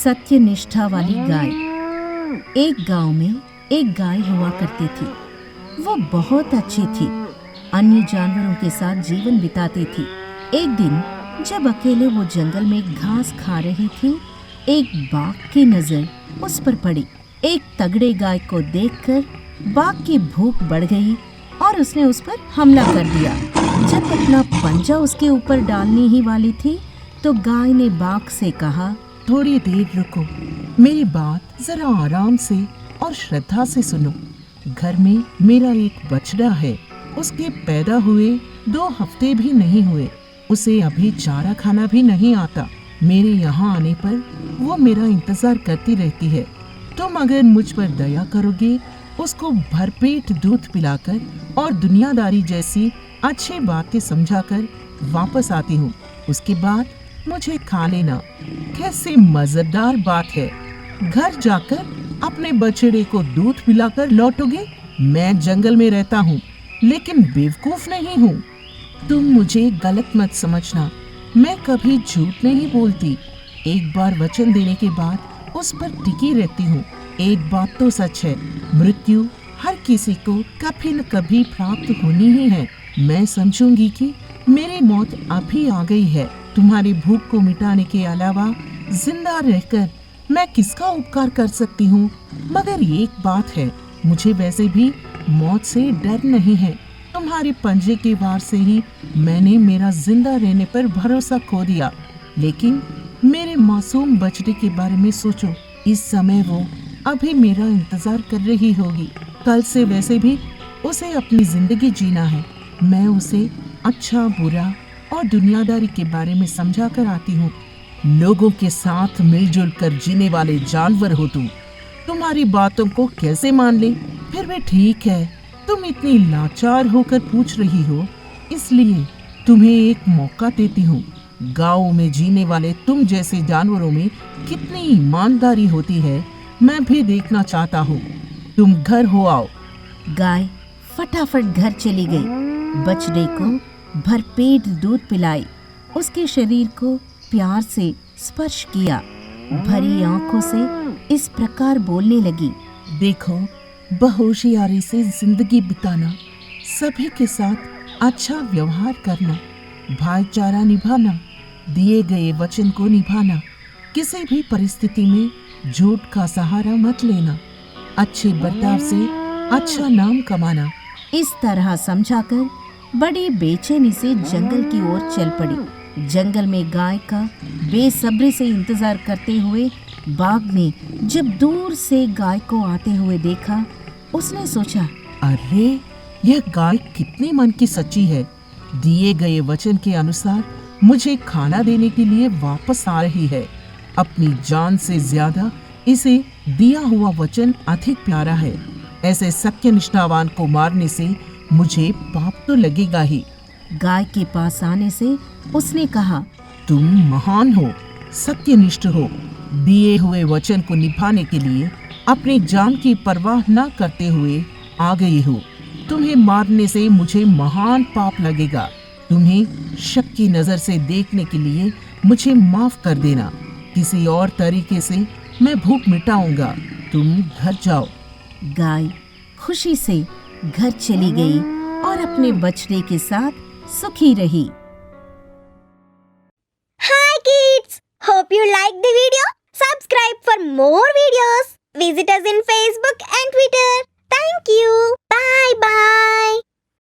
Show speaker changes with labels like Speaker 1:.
Speaker 1: सत्य निष्ठा वाली गाय। एक गांव में एक गाय हुआ करती थी। वो बहुत अच्छी थी, अन्य जानवरों के साथ जीवन बिताती थी। एक दिन जब अकेले वो जंगल में घास खा रही थी, एक बाघ की नजर उस पर पड़ी। एक तगड़े गाय को देखकर बाघ की भूख बढ़ गई और उसने उस पर हमला कर दिया। जब अपना पंजा उसके ऊपर डालने ही वाली थी तो गाय ने बाघ से कहा,
Speaker 2: थोड़ी देर रुको, मेरी बात जरा आराम से और श्रद्धा से सुनो। घर में मेरा एक बछड़ा है, उसके पैदा हुए 2 हफ्ते भी नहीं हुए। उसे अभी चारा खाना भी नहीं आता। मेरे यहाँ आने पर वो मेरा इंतजार करती रहती है। तुम अगर मुझ पर दया करोगे, उसको भरपेट दूध पिलाकर और दुनियादारी जैसी अच्छी बातें समझाकर वापस आती हूँ। उसके बाद मुझे खा लेना। कैसी मजेदार बात है। घर जाकर अपने बछड़े को दूध पिलाकर लौटोगे। मैं जंगल में रहता हूँ, लेकिन बेवकूफ नहीं हूँ। तुम मुझे गलत मत समझना, मैं कभी झूठ नहीं बोलती। एक बार वचन देने के बाद उस पर टिकी रहती हूँ। एक बात तो सच है, मृत्यु हर किसी को कभी न कभी प्राप्त होनी ही है। मैं समझूंगी कि मेरी मौत अभी आ गई है। तुम्हारी भूख को मिटाने के अलावा जिंदा रहकर मैं किसका उपकार कर सकती हूँ? मगर एक बात है, मुझे वैसे भी मौत से डर नहीं है। तुम्हारे पंजे के वार से ही मैंने मेरा जिंदा रहने पर भरोसा खो दिया। लेकिन मेरे मासूम बछड़े के बारे में सोचो। इस समय वो अभी मेरा इंतजार कर रही होगी। कल से वैसे भी उसे अपनी जिंदगी जीना है। मैं उसे अच्छा बुरा और दुनियादारी के बारे में समझा कर आती हूँ। लोगों के साथ मिलजुल कर जीने वाले जानवर हो तुम। तुम्हारी बातों को कैसे मान ले? फिर भी ठीक है, तुम इतनी लाचार होकर पूछ रही हो, इसलिए तुम्हें एक मौका देती हूँ। गाँव में जीने वाले तुम जैसे जानवरों में कितनी ईमानदारी होती है, मैं भी देखना चाहता हूँ। तुम घर हो आओ।
Speaker 1: गाय फटाफट घर चली गई। बछड़े को भरपेट दूध पिलाई, उसके शरीर को प्यार से स्पर्श किया, भरी आंखों से इस प्रकार बोलने लगी,
Speaker 2: देखो, बहुशियारी से जिंदगी बिताना, सभी के साथ अच्छा व्यवहार करना, भाईचारा निभाना, दिए गए वचन को निभाना, किसी भी परिस्थिति में झूठ का सहारा मत लेना, अच्छे बर्ताव से अच्छा नाम कमाना।
Speaker 1: इस तरह समझाकर बड़ी बेचैनी से जंगल की ओर चल पड़ी। जंगल में गाय का बेसब्री से इंतजार करते हुए बाघ ने जब दूर से गाय को आते हुए देखा, उसने सोचा,
Speaker 2: अरे यह गाय कितनी मन की सच्ची है। दिए गए वचन के अनुसार मुझे खाना देने के लिए वापस आ रही है। अपनी जान से ज्यादा इसे दिया हुआ वचन अधिक प्यारा है। ऐसे सत्य निष्ठावान को मारने से मुझे पाप तो लगेगा ही।
Speaker 1: गाय के पास आने से उसने कहा,
Speaker 2: तुम महान हो, सत्यनिष्ठ हो, दिए हुए वचन को निभाने के लिए अपनी जान की परवाह न करते हुए आ गई हो। तुम्हें मारने से मुझे महान पाप लगेगा। तुम्हें शक की नजर से देखने के लिए मुझे माफ कर देना। किसी और तरीके से मैं भूख मिटाऊंगा। तुम घर जाओ।
Speaker 1: गाय खुशी से घर चली गई और अपने बछड़े के साथ सुखी रही।
Speaker 3: Hi kids! Hope you like the video. Subscribe for more videos. Visit us in Facebook.